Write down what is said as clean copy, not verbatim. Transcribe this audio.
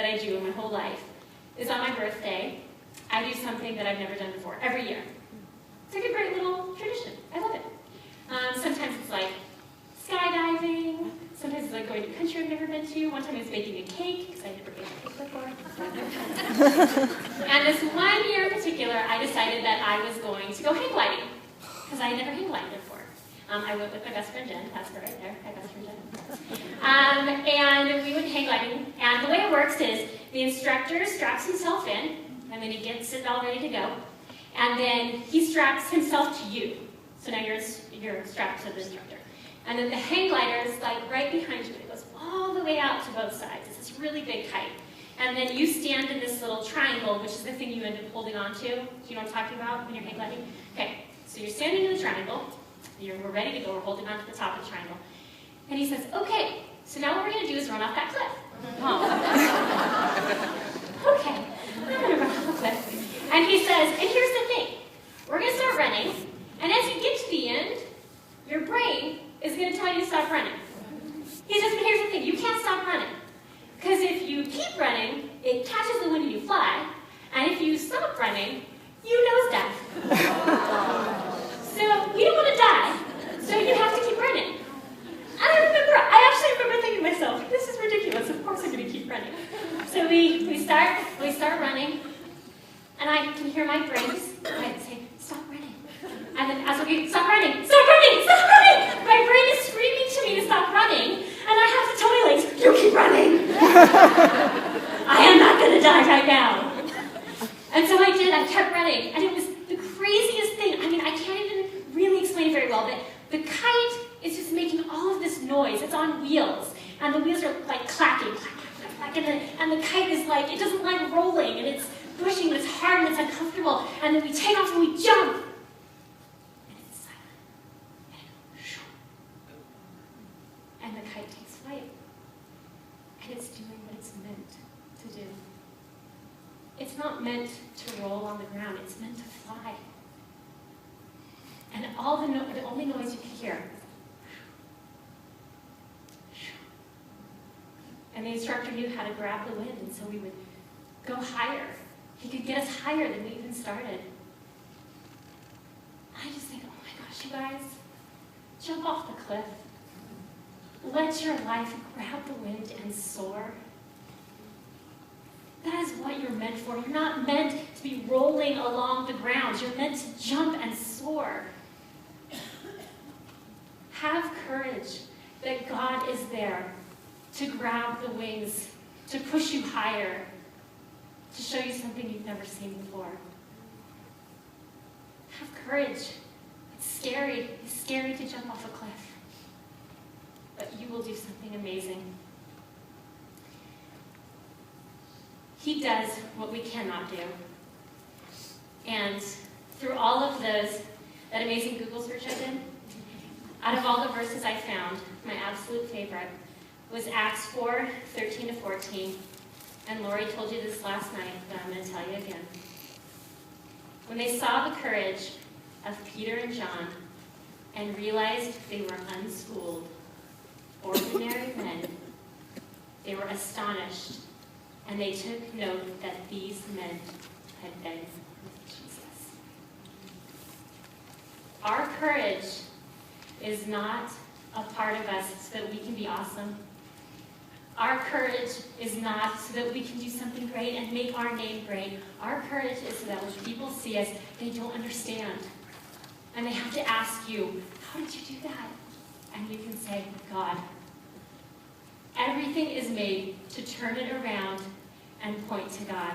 that I do in my whole life is on my birthday, I do something that I've never done before, every year. It's like a great little tradition. I love it. Sometimes it's like skydiving. Sometimes it's like going to a country I've never been to. One time I was baking a cake, because I never baked a cake before. And this one year in particular, I decided that I was going to go hang gliding, because I had never hang glided before. I went with my best friend Jen. That's her right there. Hi, best friend Jen. And we went hang gliding. And the way it works is the instructor straps himself in, and then he gets it all ready to go. And then he straps himself to you. So now you're strapped to the instructor. And then the hang glider is like right behind you. It goes all the way out to both sides. It's this really big kite. And then you stand in this little triangle, which is the thing you end up holding on to. Do you know what I'm talking about when you're hang gliding? Okay, so you're standing in the triangle. We're ready to go. We're holding on to the top of the triangle. And he says, okay, so now what we're going to do is run off that cliff. Okay, I'm going to run off the cliff. And he says, and here's the thing. We're going to start running. And as you get to the end, your brain is going to tell you to stop running. He says, but here's the thing. You can't stop running. Because if you keep running, it catches the wind and you fly. And if you stop running, you nosedive. So you don't want to die. So you have to keep running. And I actually remember thinking to myself, this is ridiculous. Of course I'm going to keep running. So we start running. And I can hear my brain say, stop running. And then as we stop running, stop running, stop running! My brain is screaming to me to stop running, and I have to tell my legs, you keep running! I am not going to die right now. And so I did, I kept running, and it was the craziest thing. I mean, I can't even really explain it very well, but the kite is just making all of this noise. It's on wheels, and the wheels are like clacking, clack, clack, clack, and the kite is like, it doesn't like rolling, and it's pushing, but it's hard and it's uncomfortable, and then we take off and we jump. And it's silent. And the kite takes flight. And it's doing what it's meant to do. It's not meant to roll on the ground, it's meant to fly. And the only noise you can hear. And the instructor knew how to grab the wind, and so we would go higher. He could get us higher than we even started. I just think, oh my gosh, you guys, jump off the cliff. Let your life grab the wind and soar. That is what you're meant for. You're not meant to be rolling along the ground. You're meant to jump and soar. Have courage that God is there to grab the wings, to push you higher, to show you something you've never seen before. Have courage. It's scary. It's scary to jump off a cliff. But you will do something amazing. He does what we cannot do. And through all of that amazing Google search I did, out of all the verses I found, my absolute favorite was Acts 4:13-14. And Lori told you this last night, but I'm going to tell you again. When they saw the courage of Peter and John and realized they were unschooled, ordinary men, they were astonished, and they took note that these men had been with Jesus. Our courage is not a part of us so that we can be awesome. Our courage is not so that we can do something great and make our name great. Our courage is so that when people see us, they don't understand. And they have to ask you, how did you do that? And you can say, God. Everything is made to turn it around and point to God.